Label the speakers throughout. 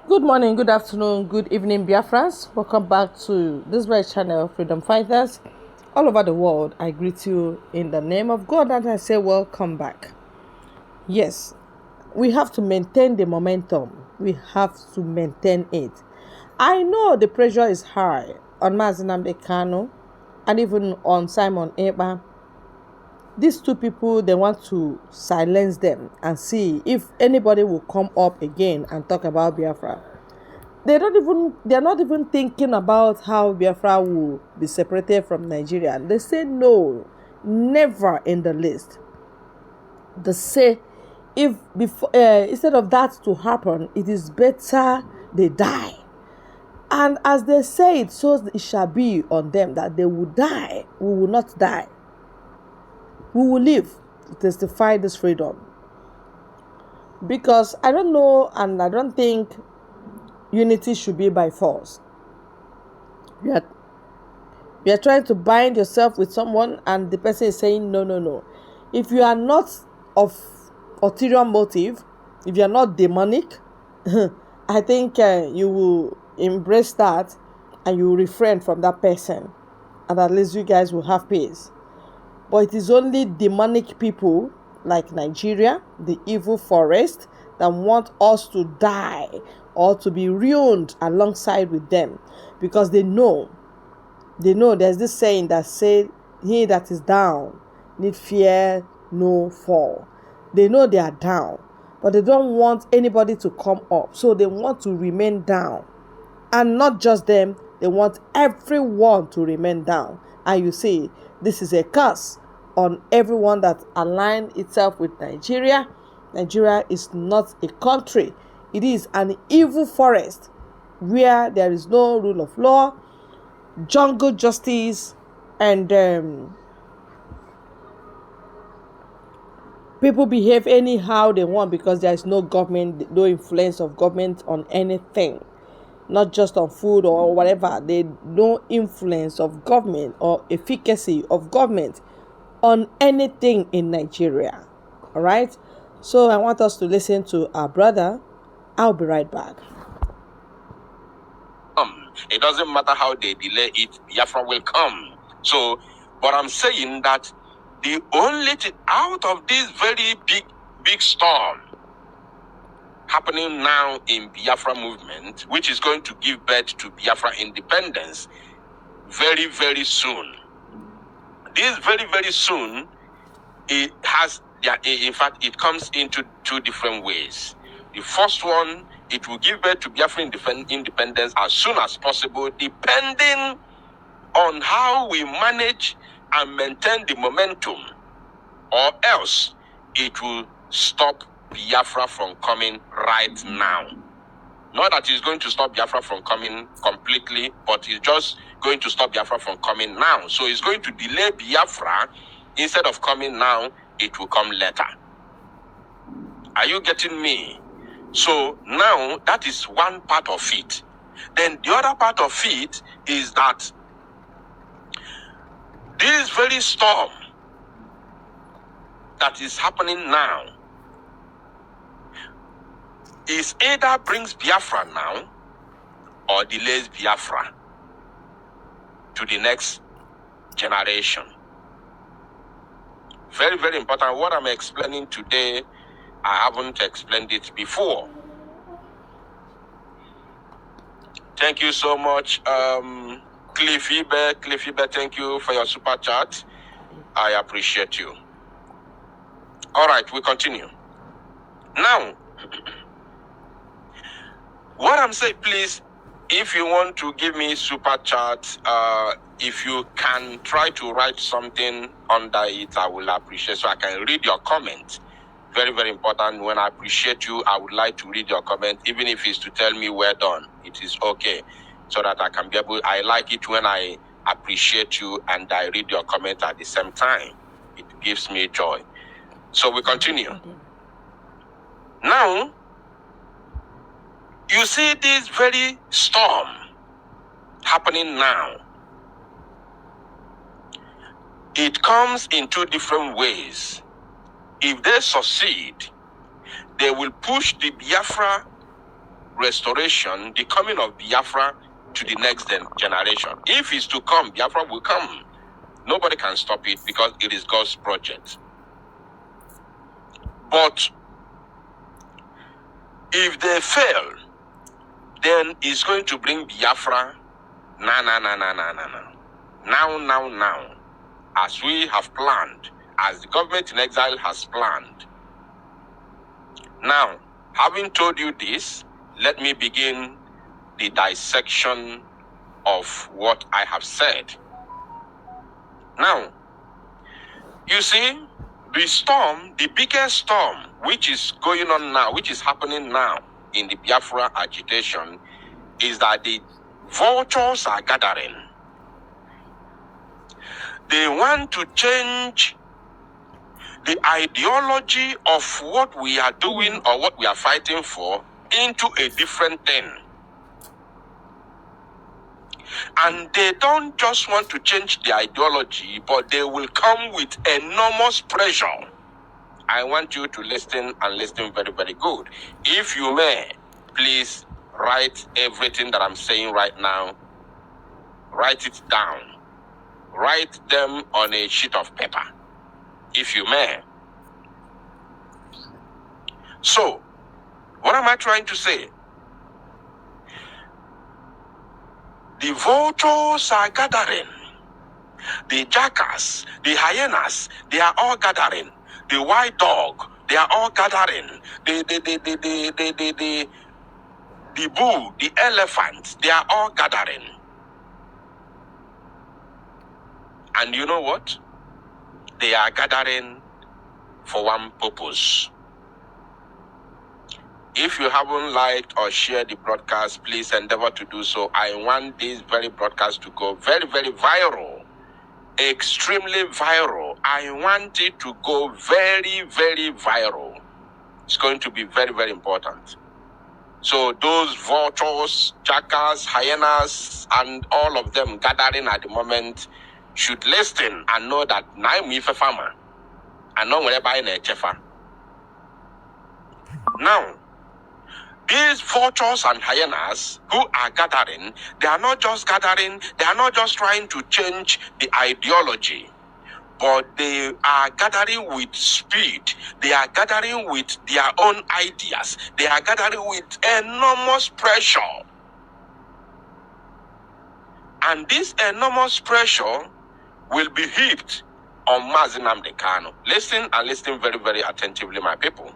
Speaker 1: Good morning, good afternoon, good evening, Biafrans. Welcome back to this very channel, Freedom Fighters. All over the world, I greet you in the name of God and I say welcome back. Yes, we have to maintain the momentum. We have to maintain it. I know the pressure is high on Nnamdi Kanu and even on Simon Ekpa. These two people, they want to silence them and see if anybody will come up again and talk about Biafra. They're not even thinking about how Biafra will be separated from Nigeria. They say no, never in the list. They say if before instead of that to happen, it is better they die. And as they say it, so it shall be on them that they will die. We will not die. We will live to testify this freedom. Because I don't know and I don't think unity should be by force. You are trying to bind yourself with someone and the person is saying no. If you are not of ulterior motive, if you are not demonic, I think you will embrace that and you will refrain from that person, and at least you guys will have peace. But it is only demonic people like Nigeria, the evil forest, that want us to die or to be ruined alongside with them, because they know there's this saying that say, he that is down need fear no fall. They know they are down, but they don't want anybody to come up, so they want to remain down. And not just them, they want everyone to remain down. And you see, this is a curse on everyone that aligns itself with Nigeria. Nigeria is not a country. It is an evil forest where there is no rule of law, jungle justice, and people behave anyhow they want because there is no government, no influence of government on anything, not just on food or whatever. They no influence of government or efficacy of government on anything in Nigeria. All right, so I want us to listen to our brother. I'll be right back.
Speaker 2: It doesn't matter how they delay it, Biafra will come. So, but I'm saying that the only thing out of this very big storm happening now in Biafra movement, which is going to give birth to Biafra independence very, very soon. This very soon, it has, in fact, it comes into two different ways. The first one, it will give birth to Biafra independence as soon as possible, depending on how we manage and maintain the momentum, or else it will stop Biafra from coming right now. Not that it's going to stop Biafra from coming completely, but it's just going to stop Biafra from coming now. So it's going to delay Biafra. Instead of coming now, it will come later. Are you getting me? So now that is one part of it. Then the other part of it is that this very storm that is happening now is either brings Biafra now or delays Biafra to the next generation. Very, very important. What I'm explaining today, I haven't explained it before. Thank you so much, Cliffy Bear, thank you for your super chat. I appreciate you. All right, we continue. Now, what I'm saying, please, if you want to give me super chat, if you can try to write something under it, I will appreciate, so I can read your comment. Very, very important. When I appreciate you, I would like to read your comment, even if it's to tell me well done. It is okay, so that I can be able. I like it when I appreciate you and I read your comment at the same time. It gives me joy. So we continue. Now, you see this very storm happening now. It comes in two different ways. If they succeed, they will push the Biafra restoration, the coming of Biafra to the next generation. If it's to come, Biafra will come. Nobody can stop it because it is God's project. But if they fail, then it's going to bring Biafra now, as we have planned, as the government in exile has planned. Now, having told you this, let me begin the dissection of what I have said. Now, you see, the storm, the biggest storm, which is going on now, which is happening now in the Biafra agitation, is that the vultures are gathering. They want to change the ideology of what we are doing or what we are fighting for into a different thing. And they don't just want to change the ideology, but they will come with enormous pressure. I want you to listen and listen very, very good. If you may, please write everything that I'm saying right now. Write it down. Write them on a sheet of paper, if you may. So, what am I trying to say? The vultures are gathering. The jackals, the hyenas, they are all gathering. The white dog, they are all gathering. The bull, the elephant, they are all gathering. And you know what? They are gathering for one purpose. If you haven't liked or shared the broadcast, please endeavor to do so. I want this very broadcast to go very, very viral. Extremely viral. I want it to go very, very viral. It's going to be very, very important. So those vultures, jackals, hyenas, and all of them gathering at the moment should listen and know that I'm a farmer. I know wherever I'm a chefa. Now, these vultures and hyenas who are gathering, they are not just gathering, they are not just trying to change the ideology, but they are gathering with speed. They are gathering with their own ideas. They are gathering with enormous pressure. And this enormous pressure will be heaped on Nnamdi Kanu. Listen and listen very, very attentively, my people.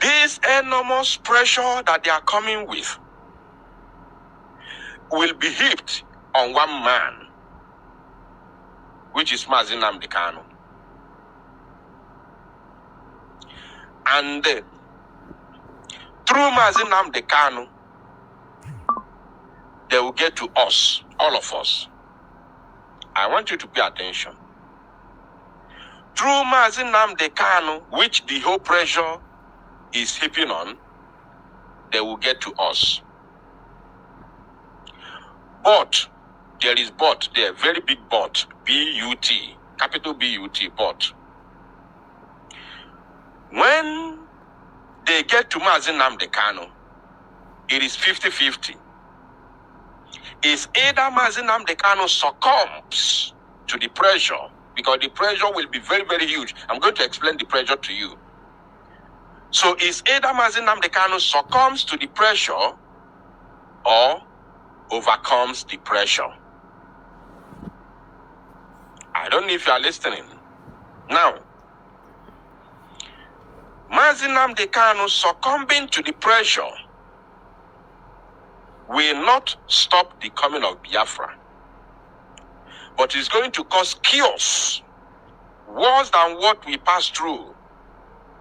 Speaker 2: This enormous pressure that they are coming with will be heaped on one man, which is Nnamdi Kanu. And through Nnamdi Kanu, they will get to us, all of us. I want you to pay attention. Through Nnamdi Kanu, which the whole pressure is heaping on, they will get to us. But, there is but there, very big but, B-U-T, capital B-U-T, but. When they get to Nnamdi Kanu, it is 50-50. It's either Nnamdi Kanu succumbs to the pressure, because the pressure will be very, very huge. I'm going to explain the pressure to you. So it's either Nnamdi Kanu succumbs to the pressure or overcomes the pressure. I don't know if you are listening. Now, Nnamdi Kanu succumbing to the pressure will not stop the coming of Biafra, but it's going to cause chaos worse than what we passed through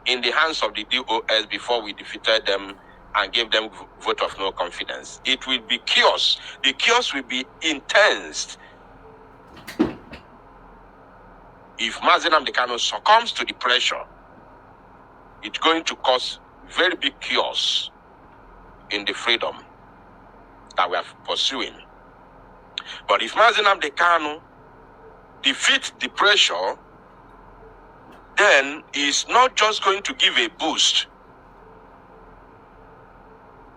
Speaker 2: in the hands of the DOS before we defeated them and gave them vote of no confidence. It will be chaos. The chaos will be intense. If Nnamdi Kanu succumbs to the pressure, it's going to cause very big chaos in the freedom that we are pursuing. But if Nnamdi Kanu defeats the pressure, then it's not just going to give a boost.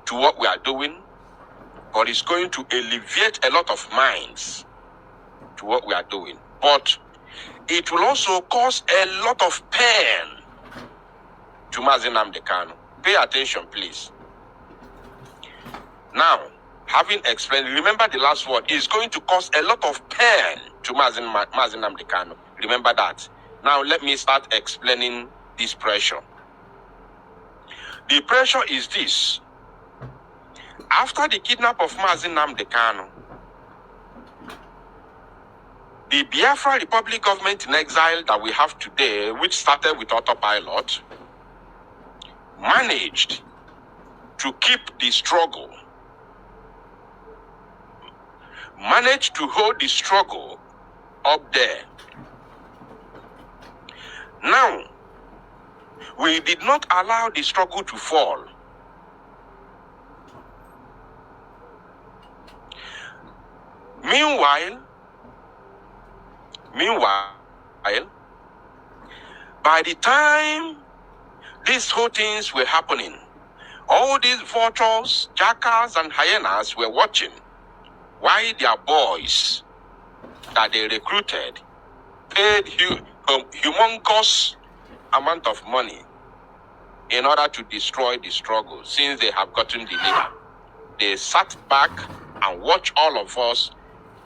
Speaker 2: to what we are doing, but it's going to alleviate a lot of minds to what we are doing. But it will also cause a lot of pain to Nnamdi Kanu. Pay attention, please. Now, having explained, remember the last word, is going to cause a lot of pain to Nnamdi Kanu. Remember that. Now, let me start explaining this pressure. The pressure is this. After the kidnap of Nnamdi Kanu, the Biafra Republic government in exile that we have today, which started with autopilot, managed to keep the struggle, managed to hold the struggle up there. Now, we did not allow the struggle to fall. Meanwhile, by the time these whole things were happening, all these vultures, jackals, and hyenas were watching why their boys that they recruited paid humongous amount of money in order to destroy the struggle. Since they have gotten the leader, they sat back and watched all of us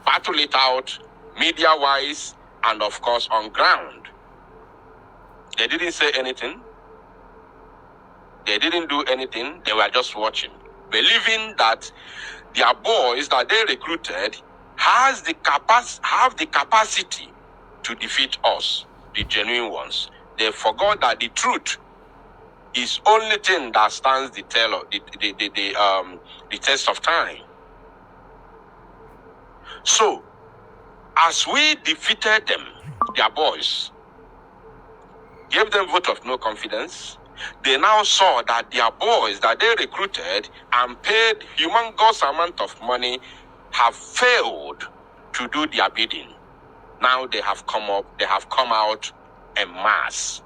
Speaker 2: battle it out, media-wise, and of course on ground. They didn't say anything. They didn't do anything. They were just watching, believing that their boys that they recruited have the capacity to defeat us, the genuine ones. They forgot that the truth is only thing that stands the test of time. So, as we defeated them, their boys, gave them vote of no confidence, they now saw that their boys that they recruited and paid humongous amount of money have failed to do their bidding. Now they have come out en masse.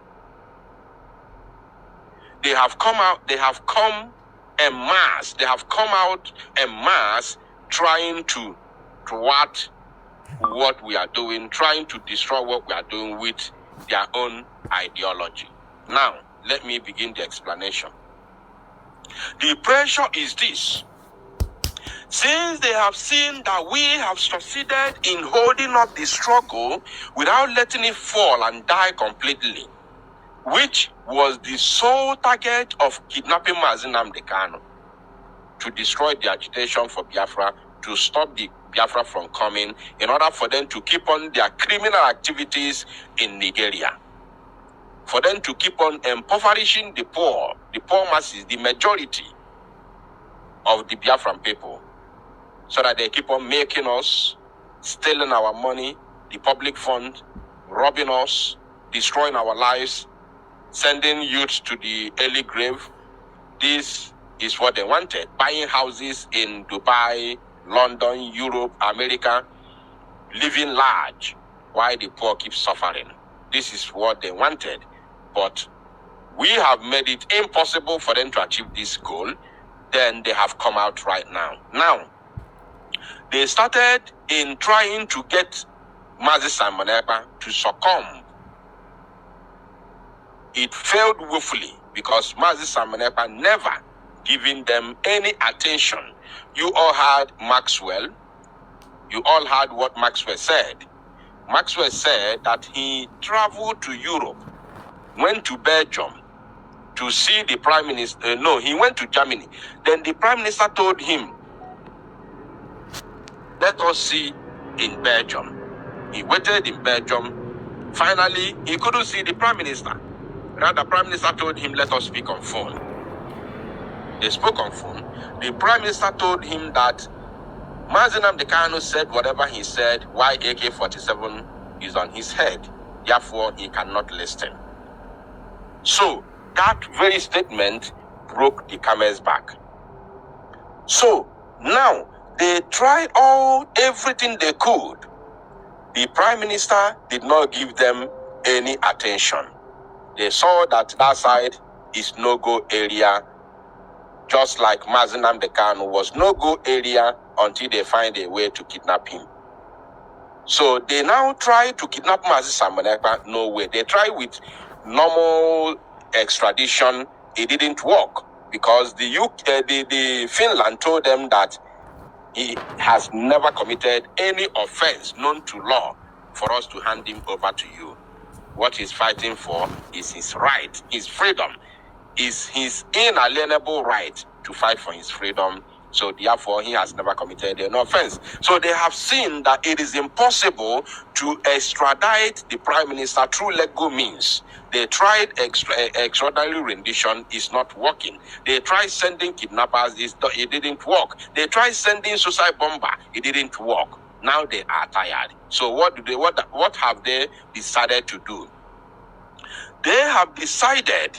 Speaker 2: They have come out en masse trying to thwart what we are doing, trying to destroy what we are doing with their own ideology. Now, let me begin the explanation. The pressure is this. Since they have seen that we have succeeded in holding up the struggle without letting it fall and die completely, which was the sole target of kidnapping Nnamdi Kanu, to destroy the agitation for Biafra, to stop the Biafra from coming, in order for them to keep on their criminal activities in Nigeria, for them to keep on impoverishing the poor masses, the majority of the Biafran people, so that they keep on making us, stealing our money, the public fund, robbing us, destroying our lives, sending youth to the early grave. This is what they wanted. Buying houses in Dubai, London, Europe, America, living large, while the poor keep suffering. This is what they wanted. But we have made it impossible for them to achieve this goal. Then they have come out right now. Now, they started in trying to get Mazi Simon Ekpa to succumb. It failed woefully because Mazi Simon Ekpa never given them any attention. You all heard Maxwell. You all heard what Maxwell said. Maxwell said that he traveled to Europe, went to Belgium to see the Prime Minister. No, he went to Germany. Then the Prime Minister told him, let us see in Belgium. He waited in Belgium. Finally, he couldn't see the Prime Minister. Rather, the Prime Minister told him, let us speak on phone. They spoke on phone. The Prime Minister told him that Nnamdi Kanu said whatever he said, why AK-47 is on his head. Therefore, he cannot listen. So, that very statement broke the camel's back. So, now, they tried everything they could. The Prime Minister did not give them any attention. They saw that side is no-go area just like Mazi Nnamdi Kanu was no-go area until they find a way to kidnap him. So they now try to kidnap Mazi Simon Ekpa. No way. They try with normal extradition. It didn't work because the Finland told them that he has never committed any offense known to law for us to hand him over to you. What he's fighting for is his right, his freedom, is his inalienable right to fight for his freedom. So therefore, he has never committed any offense. So they have seen that it is impossible to extradite the prime minister through legal means. They tried extraordinary rendition, is not working. They tried sending kidnappers, it didn't work. They tried sending suicide bomber, it didn't work. Now they are tired. So what have they decided to do? They have decided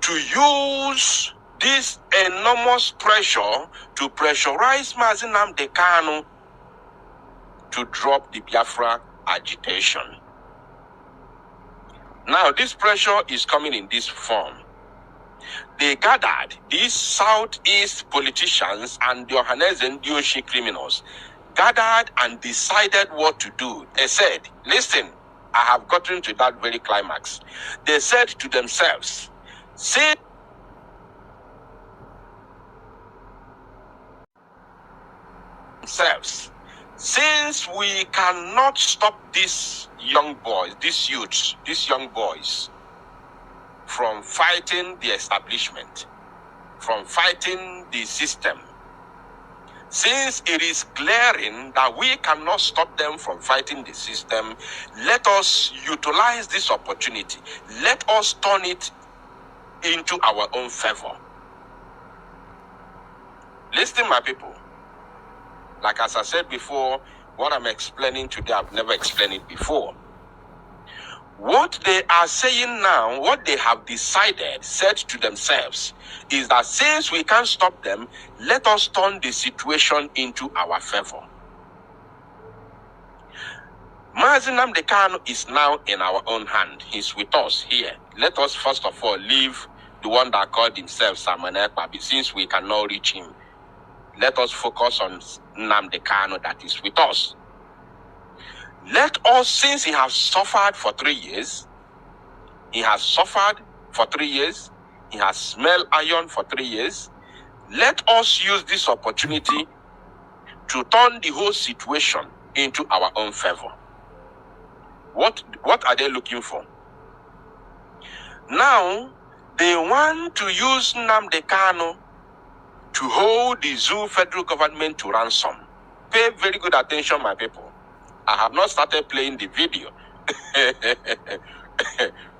Speaker 2: to use this enormous pressure to pressurize Mazi Nnamdi Kanu to drop the Biafra agitation. Now, this pressure is coming in this form. They gathered, these Southeast politicians and the Ohaneze and Dioshi criminals, gathered and decided what to do. They said, listen, I have gotten to that very climax. They said to themselves, since we cannot stop these young boys, these youths, these young boys from fighting the establishment, from fighting the system, since it is glaring that we cannot stop them from fighting the system, let us utilize this opportunity. Let us turn it into our own favor. Listen, my people. Like as I said before, what I'm explaining today, I've never explained it before. What they are saying now, what they have decided, said to themselves, is that since we can't stop them, let us turn the situation into our favor. Mazi Nnamdi Kanu is now in our own hand. He's with us here. Let us first of all leave the one that called himself Simon Ekpa, since we cannot reach him. Let us focus on Nnamdi Kanu that is with us. Let us, since he has suffered for 3 years, he has smelled iron for 3 years, let us use this opportunity to turn the whole situation into our own favor. What are they looking for? Now, they want to use Nnamdi Kanu to hold the Zoo federal government to ransom. Pay very good attention, my people. I have not started playing the video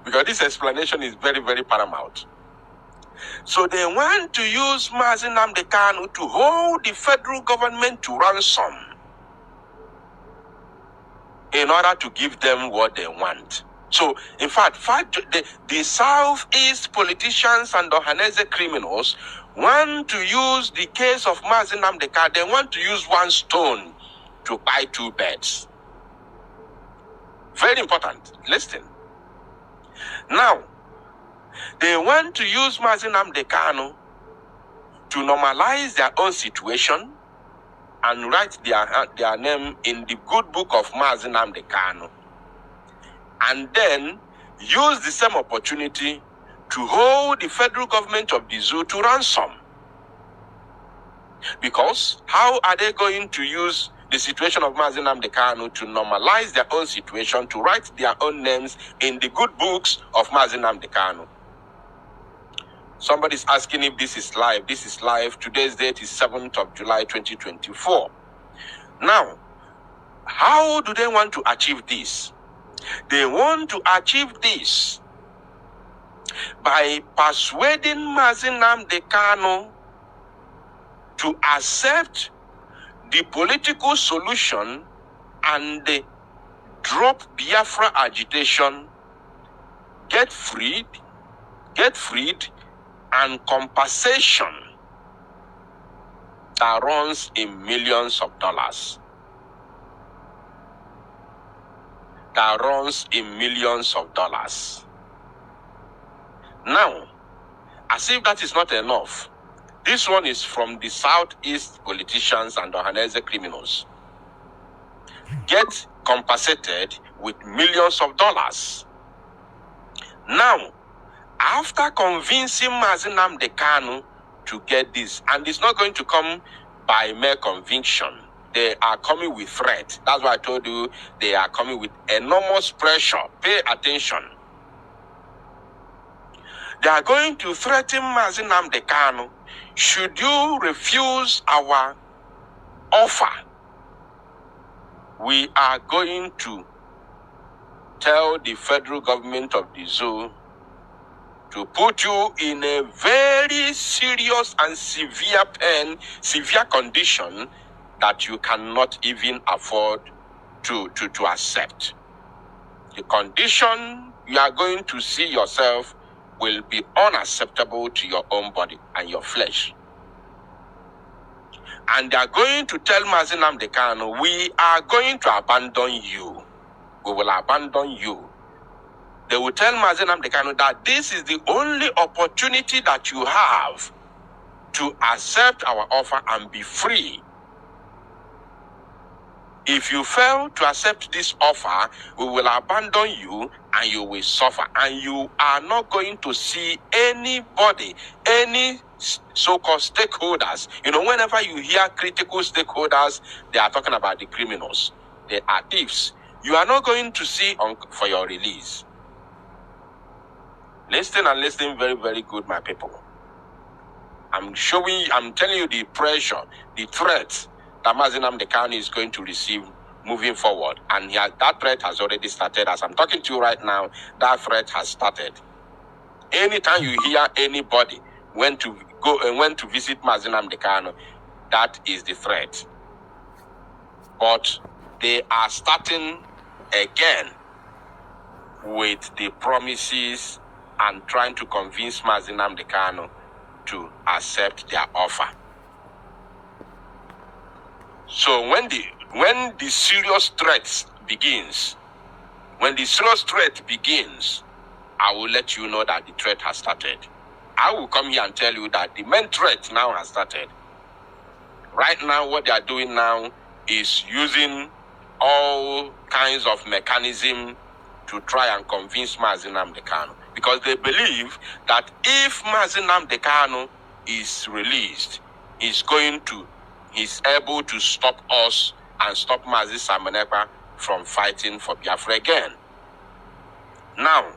Speaker 2: because this explanation is very, very paramount. So they want to use Mazi Nnamdi Kanu to hold the federal government to ransom in order to give them what they want. So, in fact, the Southeast politicians and the Ohaneze criminals want to use the case of Mazi Nnamdi Kanu. They want to use one stone to buy 2 birds. Very important. Listen. Now, they want to use Mazi Nnamdi Kanu to normalize their own situation and write their name in the good book of Mazi Nnamdi Kanu, and then use the same opportunity to hold the federal government of the zoo to ransom. Because how are they going to use the situation of Mazi Nnamdi Kanu to normalize their own situation, to write their own names in the good books of Mazi Nnamdi Kanu? Somebody's asking if this is live. This is live. Today's date is 7th of July, 2024. Now, how do they want to achieve this? They want to achieve this by persuading Mazi Nnamdi Kanu to accept the political solution and drop Biafra agitation, get freed, and compensation that runs in millions of dollars. Now, as if that is not enough, This one is from the Southeast politicians and Ohanese criminals. Get compensated with millions of dollars. Now, after convincing Nnamdi Kanu to get this, and it's not going to come by mere conviction, they are coming with threat. That's why I told you they are coming with enormous pressure. Pay attention. They are going to threaten Nnamdi Kanu. Should you refuse our offer, we are going to tell the federal government of the zoo to put you in a very serious and severe condition that you cannot even afford to accept. The condition you are going to see yourself will be unacceptable to your own body and your flesh. And they are going to tell Nnamdi Kanu, we are going to abandon you. We will abandon you. They will tell Nnamdi Kanu that this is the only opportunity that you have to accept our offer and be free. If you fail to accept this offer, we will abandon you and you will suffer. And you are not going to see anybody, any so-called stakeholders. You know, whenever you hear critical stakeholders, they are talking about the criminals. They are thieves. You are not going to see for your release. Listen and listen very, very good, my people. I'm telling you the pressure, the threat that Nnamdi Kanu is going to receive moving forward. And that threat has already started. As I'm talking to you right now, that threat has started. Anytime you hear anybody went to visit Nnamdi Kanu, that is the threat. But they are starting again with the promises and trying to convince Nnamdi Kanu to accept their offer. So when the serious threat begins, I will let you know that the threat has started. I will come here and tell you that the main threat now has started. Right now, what they are doing now is using all kinds of mechanism to try and convince Nnamdi Kanu. Because they believe that if Nnamdi Kanu is released, he's able to stop us and stop Mazi Samanepa from fighting for Biafra again. Now,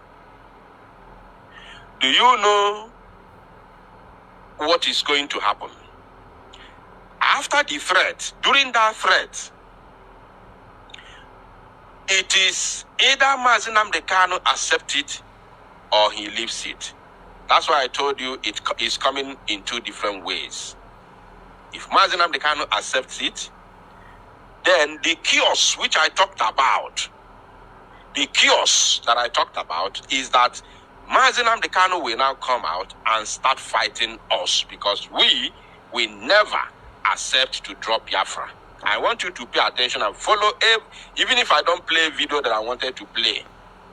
Speaker 2: do you know what is going to happen? After the threat, during that threat, it is either Nnamdi Kanu accepts it or he leaves it. That's why I told you it is coming in two different ways. If Nnamdi Kanu accepts it, then the chaos which I talked about, is that Nnamdi Kanu will now come out and start fighting us because we will never accept to drop Biafra. I want you to pay attention and follow. Even if I don't play video that I wanted to play,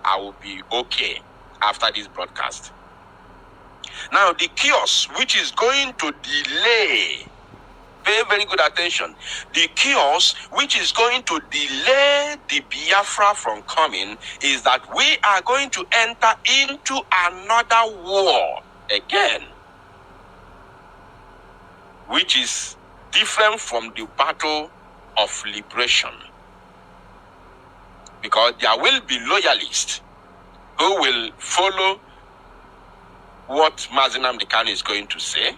Speaker 2: I will be okay after this broadcast. Now, the chaos which is going to delay, pay very good attention, the chaos which is going to delay the Biafra from coming is that we are going to enter into another war again, which is different from the battle of liberation. Because there will be loyalists who will follow what Nnamdi Kanu is going to say.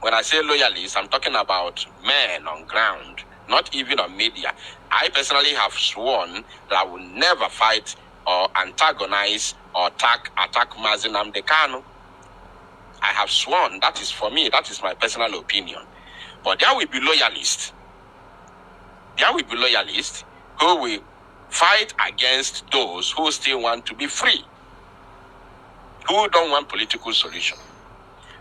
Speaker 2: When I say loyalists, I'm talking about men on ground, not even on media. I personally have sworn that I will never fight or antagonize or attack Nnamdi Kanu. I have sworn, that is for me, that is my personal opinion. But there will be loyalists. Who will fight against those who still want to be free, who don't want political solution.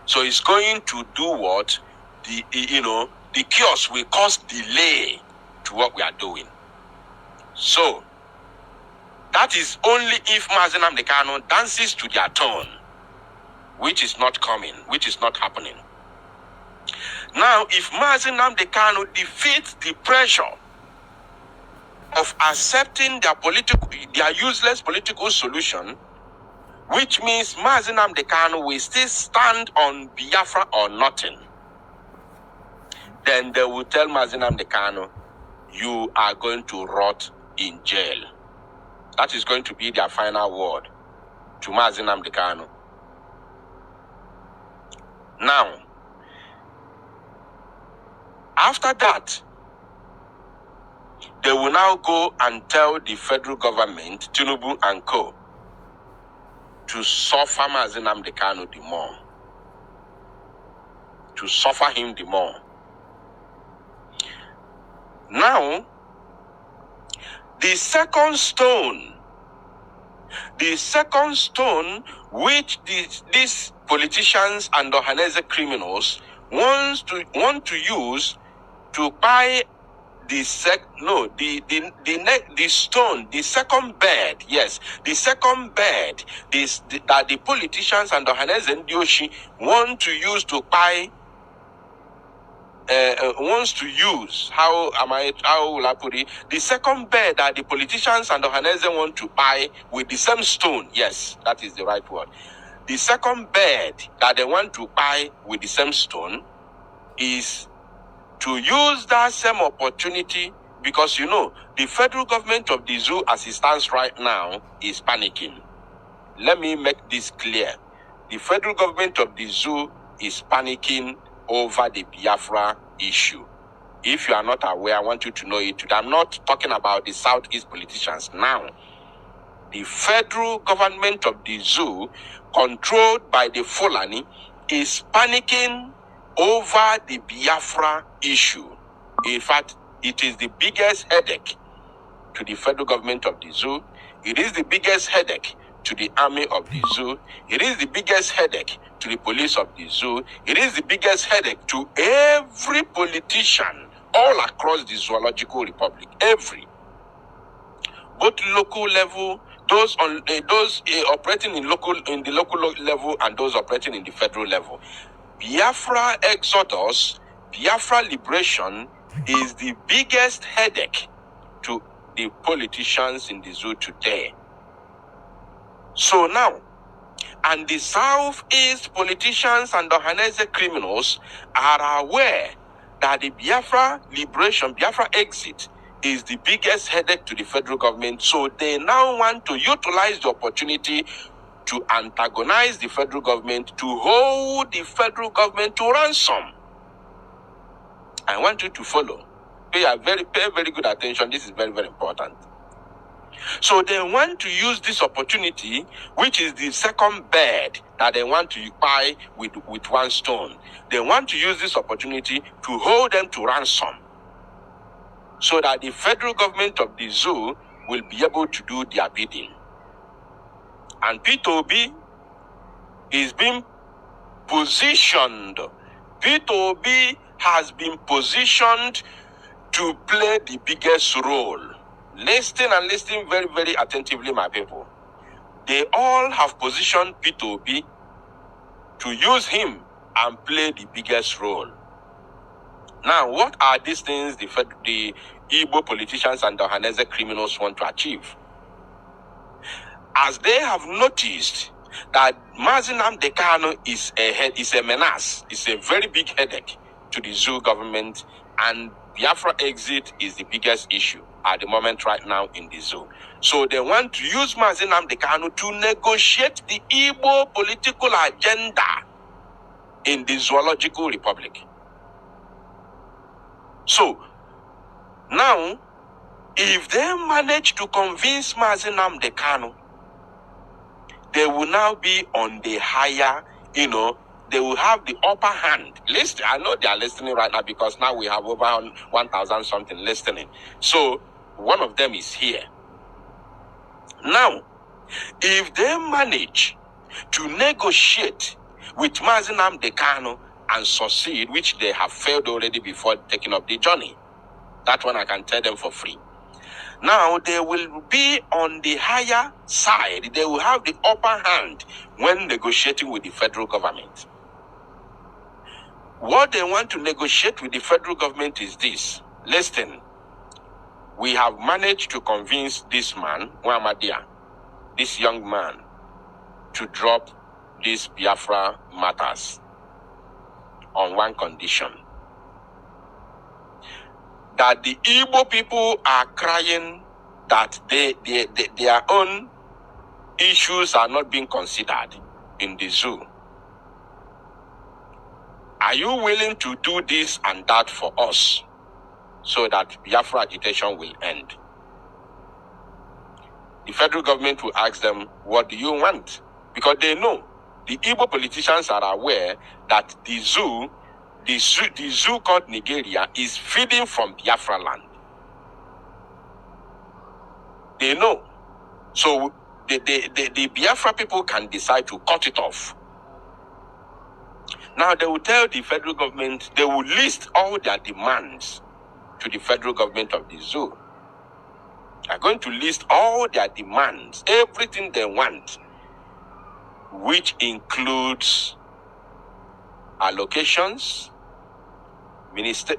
Speaker 2: So it's going to do what? The chaos will cause delay to what we are doing. So that is only if Nnamdi Kanu dances to their tone, which is not coming, which is not happening. Now, if Mazi Nnamdi Kanu defeats the pressure of accepting their useless political solution, which means Mazi Nnamdi Kanu will still stand on Biafra or nothing, then they will tell Mazi Nnamdi Kanu, you are going to rot in jail. That is going to be their final word to Mazi Nnamdi Kanu. Now, after that, they will now go and tell the federal government, Tinubu and co., to suffer Mazi Nnamdi Kanu the more. To suffer him the more. Now, the second stone which these politicians and Ohanese criminals want to use to buy the second bed, yes, the second bed that the politicians and Ohanese Ndioshi want to use to buy. How will I put it? The second bed that the politicians and the Ohanese want to buy with the same stone. Yes, that is the right word. The second bed that they want to buy with the same stone is to use that same opportunity, because the federal government of the zoo as it stands right now is panicking. Let me make this clear. The federal government of the zoo is panicking over the Biafra issue. If you are not aware, I want you to know it. I'm not talking about the Southeast politicians now. The federal government of the zoo, controlled by the Fulani, is panicking over the Biafra issue. In fact, it is the biggest headache to the federal government of the zoo. It is the biggest headache to the army of the zoo. It is the biggest headache to the police of the zoo. It is the biggest headache to every politician all across the zoological republic. Both local level, those operating in the local level, and those operating in the federal level. Biafra exodus, Biafra liberation is the biggest headache to the politicians in the zoo today. So now, and the Southeast politicians and the Ohanese criminals are aware that the Biafra liberation, Biafra exit, is the biggest headache to the federal government. So they now want to utilize the opportunity to antagonize the federal government, to hold the federal government to ransom. I want you to follow. Pay very good attention. This is very, very important. So they want to use this opportunity, which is the second bed that they want to buy with one stone. They want to use this opportunity to hold them to ransom, so that the federal government of the zoo will be able to do their bidding. And P2B is being positioned. P2B has been positioned to play the biggest role. Listen and listen very, very attentively, my people. They all have positioned P2B to use him and play the biggest role. Now, what are these things the Igbo politicians and the Ohanese criminals want to achieve? As they have noticed that Mazi Nnamdi Kanu is a menace, is a very big headache to the zoo government, and Biafra exit is the biggest issue at the moment right now in the zoo. So they want to use Mazi Nnamdi Kanu to negotiate the Igbo political agenda in the zoological republic. So now, if they manage to convince Mazi Nnamdi Kanu, they will now be on the higher, they will have the upper hand. Listen, I know they are listening right now, because now we have over 1,000 something listening. So one of them is here. Now, if they manage to negotiate with Mazi Nnamdi Kanu and succeed, which they have failed already before taking up the journey, that one I can tell them for free. Now they will be on the higher side. They will have the upper hand when negotiating with the federal government. What they want to negotiate with the federal government is this. Listen, we have managed to convince this man, Muhammadia, this young man, to drop these Biafra matters on one condition. That the Igbo people are crying that their own issues are not being considered in the zoo. Are you willing to do this and that for us so that Biafra agitation will end? The federal government will ask them, what do you want? Because they know, the Igbo politicians are aware that the zoo called Nigeria is feeding from Biafra land. They know. So the Biafra people can decide to cut it off. Now they will tell the federal government, they will list all their demands to the federal government of the zoo. They are going to list all their demands, everything they want, which includes allocations,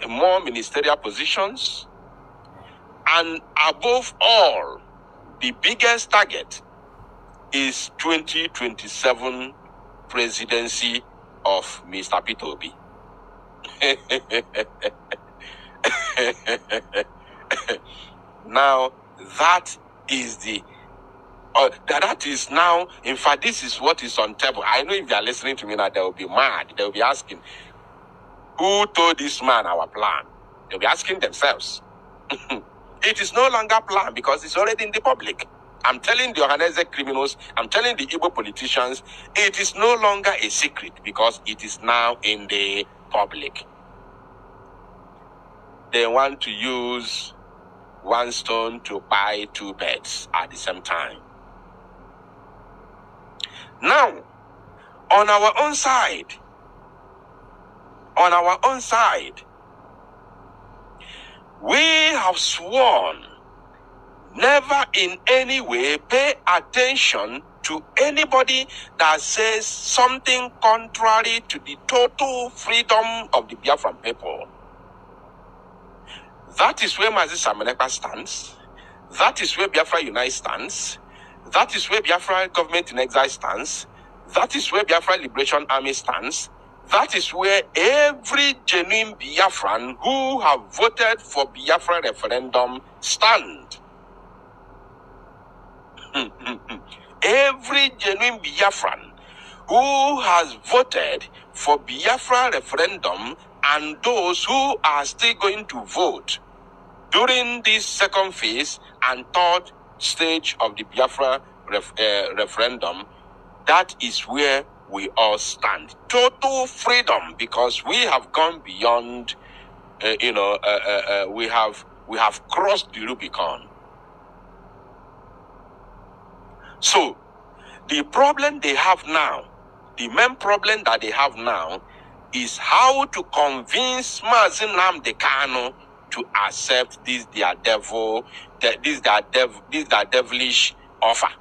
Speaker 2: more ministerial positions, and above all, the biggest target is 2027 presidency of Mr. Peter Obi. Now, that is that is now, in fact, this is what is on table. I know if they are listening to me now, they will be mad. They will be asking, who told this man our plan? They'll be asking themselves. It is no longer plan because it's already in the public. I'm telling the organized criminals, I'm telling the Igbo politicians, it is no longer a secret because it is now in the public. They want to use one stone to buy two birds at the same time. Now, on our own side, we have sworn never in any way pay attention to anybody that says something contrary to the total freedom of the Biafran people. That is where Mazi Samenekpa stands. That is where Biafra Unite stands. That is where Biafra Government in Exile stands. That is where Biafra Liberation Army stands. That is where every genuine Biafran who have voted for Biafra referendum stand. Every genuine Biafran who has voted for Biafra referendum and those who are still going to vote during this second phase and third stage of the Biafra referendum, that is where we all stand. Total freedom, because we have gone beyond, we have crossed the Rubicon. So, the problem they have now, the main problem that they have now, is how to convince Mazi Nnamdi Kanu to accept this their devilish offer.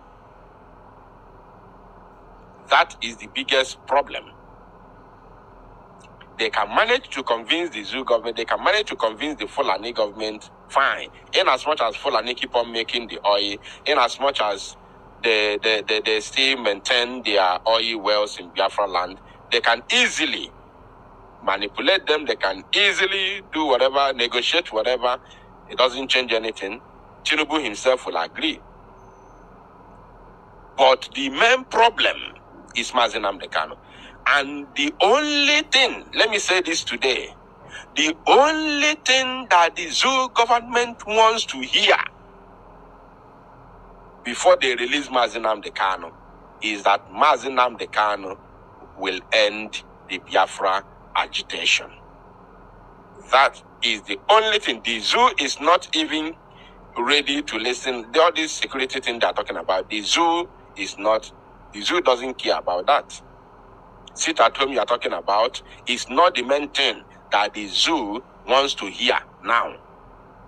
Speaker 2: That is the biggest problem. They can manage to convince the zoo government, they can manage to convince the Fulani government, fine. In as much as Fulani keep on making the oil, in as much as they still maintain their oil wells in Biafra land, they can easily manipulate them, they can easily do whatever, negotiate whatever. It doesn't change anything. Tinubu himself will agree. But the main problem is Mazi Nnamdi Kanu. And the only thing, let me say this today, the only thing that the zoo government wants to hear before they release Mazi Nnamdi Kanu is that Mazi Nnamdi Kanu will end the Biafra agitation. That is the only thing. The zoo is not even ready to listen. All this security thing they're talking about, the zoo doesn't care about that. Sit at home you are talking about is not the main thing that the zoo wants to hear now.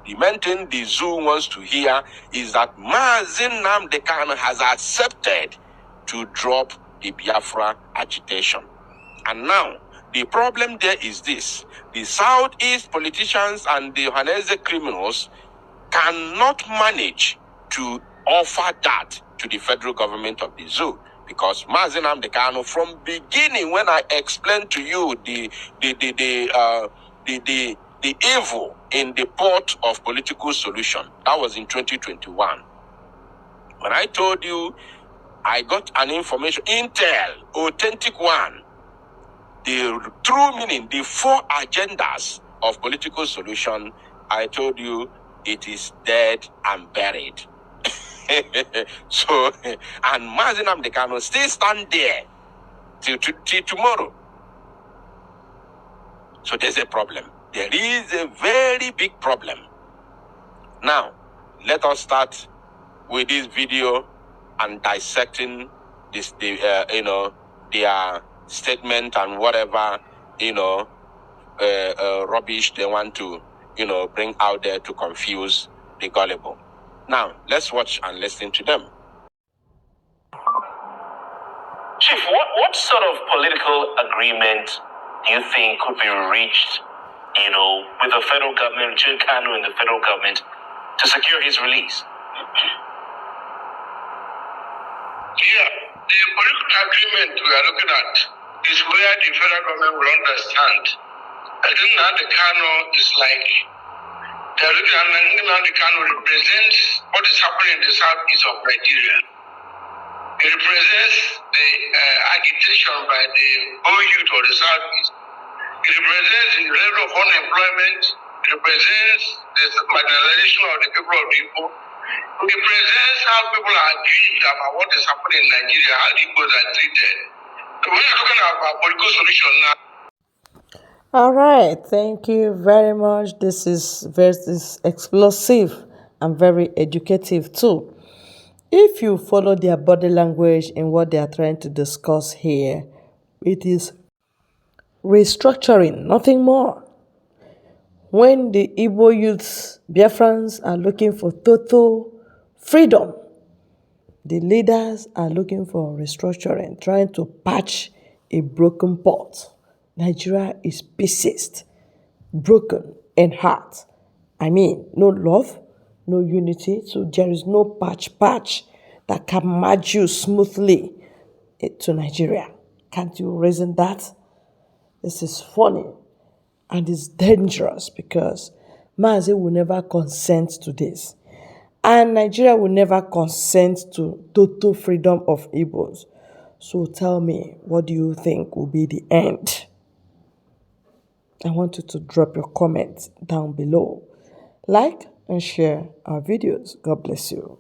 Speaker 2: The main thing the zoo wants to hear is that Mazi Nnamdi Kanu has accepted to drop the Biafra agitation. And now, The problem there is this: the Southeast politicians and the Johannesburg criminals cannot manage to offer that to the federal government of the zoo, because Nnamdi Kanu, from beginning, when I explained to you the evil in the port of political solution, that was in 2021. When I told you I got an information, intel, authentic one, the true meaning, the four agendas of political solution, I told you it is dead and buried. So, and Nnamdi Kanu still stand there till tomorrow. So there's a problem. There is a very big problem. Now, let us start with this video and dissecting this, their statement and whatever, rubbish they want to, bring out there to confuse the gullible. Now, let's watch and listen to them.
Speaker 3: Chief, what sort of political agreement do you think could be reached, with the federal government, between Kanu and the federal government, to secure his release?
Speaker 4: Yeah, the political agreement we are looking at is where the federal government will understand. I think now the Kanu is like, they're looking at now the Kanu represents what is happening in the southeast of Nigeria. It represents the agitation by the whole youth of the southeast. It represents the level of unemployment. It represents the marginalization of the people of the Igbo. It represents how people are aggrieved about what is happening in Nigeria, how the Igbos are treated. So we are talking about political solution now.
Speaker 1: All right, thank you very much. This is explosive and very educative too. If you follow their body language in what they are trying to discuss here, it is restructuring, nothing more. When the Igbo youths, Biafrans, are looking for total freedom, the leaders are looking for restructuring, trying to patch a broken pot. Nigeria is pieces, broken in heart. I mean, no love, no unity, so there is no patch that can merge you smoothly to Nigeria. Can't you reason that? This is funny and it's dangerous because Mazi will never consent to this. And Nigeria will never consent to total freedom of Igbos. So tell me, what do you think will be the end? I want you to drop your comments down below. Like and share our videos. God bless you.